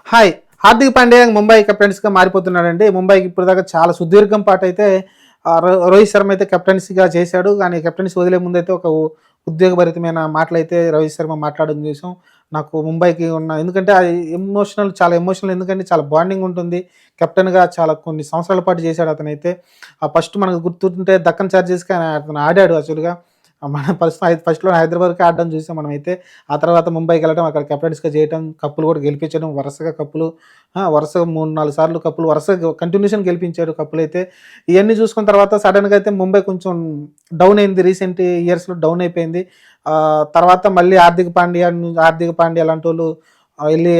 Hi! Hardik Pandya Mumbai కెప్టెన్సీగా మారిపోతున్నాడండి. ముంబైకి ఇప్పటిదాకా చాలా సుదీర్ఘం పాటైతే రోహిత్ శర్మ అయితే కెప్టెన్సీగా చేశాడు. కానీ కెప్టెన్సీ వదిలే ముందైతే ఒక ఉద్వేగభరితమైన మాటలైతే రోహిత్ శర్మ మాట్లాడడం చూసాం. నాకు ముంబైకి ఉన్న ఎందుకంటే అది చాలా ఎమోషనల్ ఎందుకంటే చాలా బాండింగ్ ఉంటుంది. కెప్టెన్‌గా చాలా కొన్ని సంవత్సరాల పాటు చేశాడు అతనైతే. ఫస్ట్ మనకు గుర్తుంటే దక్కన్ చార్జర్స్‌కి అతను ఆడాడు యాక్చువల్‌గా. మన ఫస్ట్‌లో హైదరాబాద్‌కి ఆడడం చూసాం మనమైతే. ఆ తర్వాత ముంబైకెళ్ళడం, అక్కడ కెప్టెన్సీగా చేయటం, కప్పులు కూడా గెలిపించడం, వరుసగా కప్పులు వరుసగా 3, 4 సార్లు కప్పులు వరుసగా కంటిన్యూషన్ గెలిపించాడు కప్పులైతే. ఇయన్నీ చూసుకున్న తర్వాత సడెన్‌గా అయితే ముంబై కొంచెం డౌన్ అయింది. రీసెంట్ ఇయర్స్‌లో డౌన్ అయిపోయింది. తర్వాత మళ్ళీ హార్దిక్ పాండ్యా లాంటోళ్ళు ఎళ్లి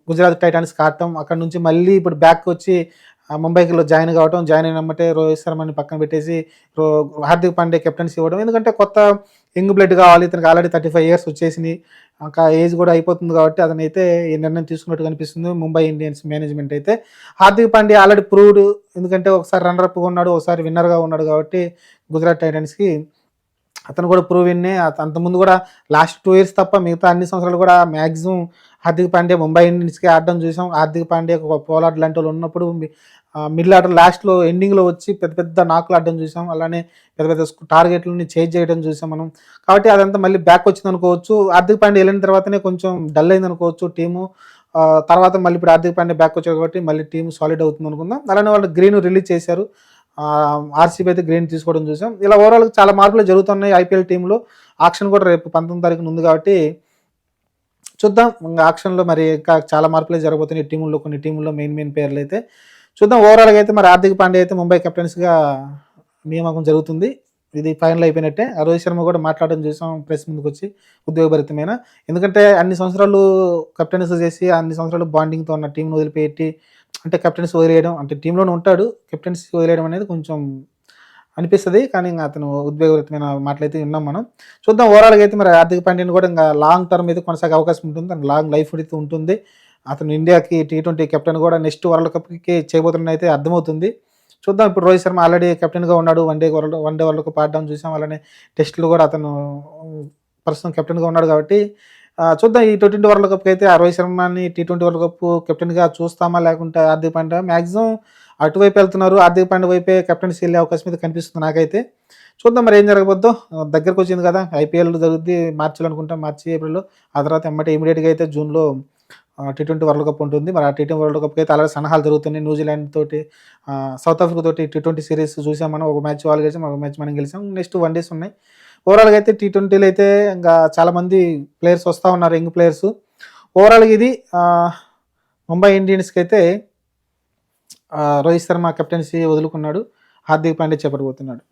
గుజరాత్ టైటాన్స్‌కి ఆడటం, అక్కడి నుంచి మళ్ళీ ఇప్పుడు బ్యాక్‌కొచ్చి ముంబైకిలో జాయిన్ అయినమ్మటే రోహిత్ శర్మని పక్కన పెట్టేసి రో హార్దిక్ పాండ్యా కెప్టెన్సీ ఇవ్వడం. ఎందుకంటే కొత్త యంగ్ బ్లడ్ కావాలి. ఇతనికి ఆల్రెడీ 35 ఇయర్స్ వచ్చేసినాయి. ఇంకా ఏజ్ కూడా అయిపోతుంది కాబట్టి అతనైతే ఈ నిర్ణయం తీసుకున్నట్టు కనిపిస్తుంది ముంబై ఇండియన్స్ మేనేజ్మెంట్ అయితే. హార్దిక్ పాండ్యా ఆల్రెడీ ప్రూవ్డ్ ఎందుకంటే ఒకసారి రన్నరప్‌గా ఉన్నాడు, ఒకసారి విన్నర్‌గా ఉన్నాడు కాబట్టి గుజరాత్ టైటన్స్‌కి అతను కూడా ప్రూవిన్నే. అంతకుముందు కూడా లాస్ట్ 2 ఇయర్స్ తప్ప మిగతా అన్ని సంవత్సరాలు కూడా మాక్సిమం హార్దిక్ పాండ్యా ముంబై ఇండియన్స్‌కి ఆడడం చూసాం. హార్దిక్ పాండ్యా ఒక పోలార్డ్ లాంటి వాళ్ళు ఉన్నప్పుడు మిడిల్ ఆర్డర్ లాస్ట్‌లో ఎండింగ్‌లో వచ్చి పెద్ద పెద్ద నాకులు ఆడడం చూసాం. అలానే పెద్ద పెద్ద టార్గెట్‌లని చేజ్ చేయడం చూసాం మనం. కాబట్టి అదంతా మళ్ళీ బ్యాక్ వచ్చిందనుకోవచ్చు. హార్దిక్ పాండ్యా వెళ్ళిన తర్వాతనే కొంచెం డల్ అయిందనుకోవచ్చు టీము. తర్వాత మళ్ళీ ఇప్పుడు హార్దిక్ పాండ్యా బ్యాక్ వచ్చాడు కాబట్టి మళ్ళీ టీమ్ సాలిడ్ అవుతుంది అనుకుందాం. అలానే వాళ్ళు గ్రీన్ రిలీజ్ చేశారు. ఆర్‌సీబీ అయితే గ్రీన్ తీసుకోవడం చూసాం. ఇలా ఓవరాల్‌గా చాలా మార్పులు జరుగుతున్నాయి ఐపీఎల్ టీమ్‌లో. ఆక్షన్ కూడా రేపు 19 తారీఖున ఉంది కాబట్టి చూద్దాం. ఆక్షన్‌లో మరి ఇంకా చాలా మార్పులే జరగబోతున్నాయి టీముల్లో, కొన్ని టీముల్లో మెయిన్ పేర్లయితే. చూద్దాం ఓవరాల్‌గా అయితే మరి హార్దిక్ పాండ్యా అయితే ముంబై కెప్టెన్సీగా నియామకం జరుగుతుంది. ఇది ఫైనల్ అయిపోయినట్టే. రోహిత్ శర్మ కూడా మాట్లాడడం చూసాం ప్రెస్ ముందుకొచ్చి ఉద్వేగభరితమైన. ఎందుకంటే అన్ని సంవత్సరాలు కెప్టెన్సీ చేసి, అన్ని సంవత్సరాలు బాండింగ్‌తో ఉన్న టీమ్‌ని వదిలిపెట్టి అంటే కెప్టెన్సీ వదిలేయడం అంటే టీమ్‌లోనే ఉంటాడు. కెప్టెన్సీ వదిలేయడం అనేది కొంచెం అనిపిస్తది. కానీ ఇంగ అతను ఉద్వేగభరితమైన మాటలైతే విన్నాం మనం. చూద్దాం ఓవరాల్‌గా అయితే మరి హార్దిక్ పాండ్యాని కూడా ఇంగ లాంగ్ టర్మ్ అయితే కొనసాగే అవకాశం ఉంటుంది. తనకు లాంగ్ లైఫ్ అయితే ఉంటుంది. అతను ఇండియాకి టీ20 కెప్టెన్ కూడా నెక్స్ట్ వరల్డ్ కప్‌కి చేయబోతున్నదైతే అర్థమవుతుంది. చూద్దాం ఇప్పుడు రోహిత్ శర్మ ఆల్రెడీ కెప్టెన్‌గా ఉన్నాడు. వన్‌డే వరల్డ్ కప్ ఆడడం చూసాం. అలానే టెస్ట్‌లు కూడా అతను ప్రస్తుతం కెప్టెన్‌గా ఉన్నాడు కాబట్టి చూద్దాం ఈ టీ20 వరల్డ్ కప్‌కి అయితే ఆ రోహిత్ శర్మని టీ20 వరల్డ్ కప్ కెప్టెన్‌గా చూస్తామా? లేకుంటే హార్దిక్ పాండ్యా మాక్సిమం అటువైపు వెళ్తున్నారు. హార్దిక్ పాండ్యా వైపే కెప్టెన్సీ వెళ్ళే అవకాశం అయితే కనిపిస్తుంది నాకైతే. చూద్దాం మరి ఏం జరగబోద్దో. దగ్గరకొచ్చింది కదా! ఐపీఎల్ జరుగుద్ది మార్చిలో అనుకుంటా. మార్చి, ఏప్రిల్‌లో. ఆ తర్వాత ఎమ్మటే ఇమ్మీడియేట్‌గా అయితే జూన్‌లో టీ20 వరల్డ్ కప్ ఉంటుంది. మరి ఆ టీ20 వరల్డ్ కప్‌కి అయితే ఆల్రెడీ సన్నాహాలు జరుగుతున్నాయి. న్యూజిలాండ్ తోటి, సౌత్ ఆఫ్రికా తోటి టీ20 సిరీస్ చూసాం మనం. ఒక మ్యాచ్ వాళ్ళు గెలిచాం, ఒక మ్యాచ్ మనం గెలిచాం. నెక్స్ట్ వన్ డేస్ ఉన్నాయి. ఓవరాల్‌గా అయితే టీ20లో అయితే ఇంకా చాలామంది ప్లేయర్స్ వస్తా ఉన్నారు, యంగ్ ప్లేయర్స్. ఓవరాల్‌గా ఇది ముంబై ఇండియన్స్‌కి అయితే రోహిత్ శర్మ కెప్టెన్సీ వదులుకున్నాడు. హార్దిక్ పాండ్యా చేపట్టబోతున్నాడు.